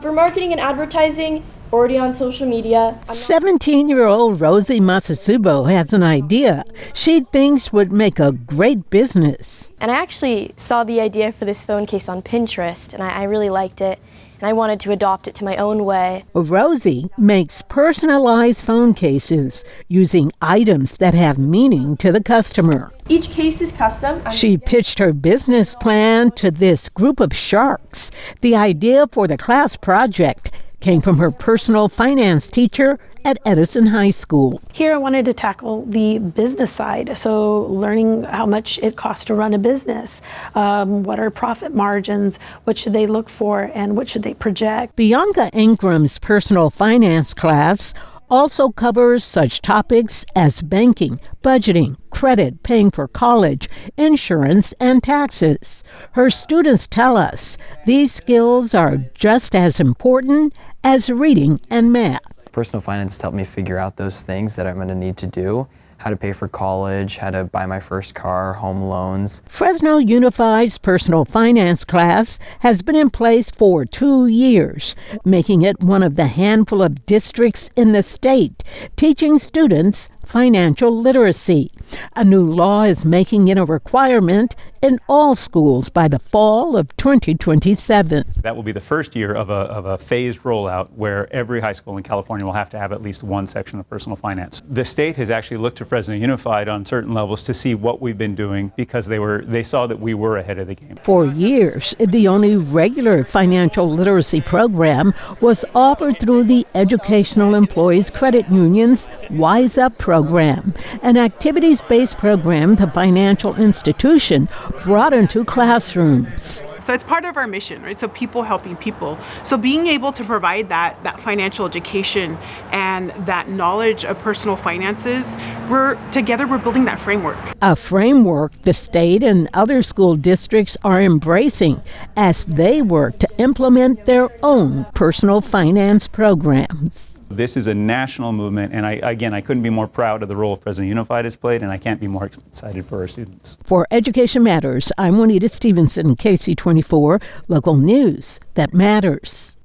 For marketing and advertising, already on social media. 17-year-old Rosie Masasubo has an idea she thinks would make a great business. And I actually saw the idea for this phone case on Pinterest, and I really liked it, and I wanted to adopt it to my own way. Rosie makes personalized phone cases using items that have meaning to the customer. Each case is custom. She pitched her business plan to this group of sharks. The idea for the class project came from her personal finance teacher at Edison High School. Here I wanted to tackle the business side, so learning how much it costs to run a business, what are profit margins, what should they look for, and what should they project. Bianca Ingram's personal finance class also covers such topics as banking, budgeting, credit, paying for college, insurance, and taxes. Her students tell us these skills are just as important as reading and math. Personal finance helped me figure out those things that I'm going to need to do. How to pay for college, how to buy my first car, home loans. Fresno Unified's personal finance class has been in place for 2 years, making it one of the handful of districts in the state teaching students financial literacy. A new law is making it a requirement in all schools by the fall of 2027. That will be the first year of a phased rollout where every high school in California will have to have at least one section of personal finance. The state has actually looked to Fresno Unified on certain levels to see what we've been doing because they saw that we were ahead of the game. For years, the only regular financial literacy program was offered through the Educational Employees Credit Union's Wise Up program, an activities-based program the financial institution brought into classrooms. So it's part of our mission, right? So people helping people. So being able to provide that financial education and that knowledge of personal finances, we're building that framework. A framework the state and other school districts are embracing as they work to implement their own personal finance programs. This is a national movement, and I couldn't be more proud of the role Fresno Unified has played, and I can't be more excited for our students. For Education Matters, I'm Juanita Stevenson, KSEE 24, local news that matters.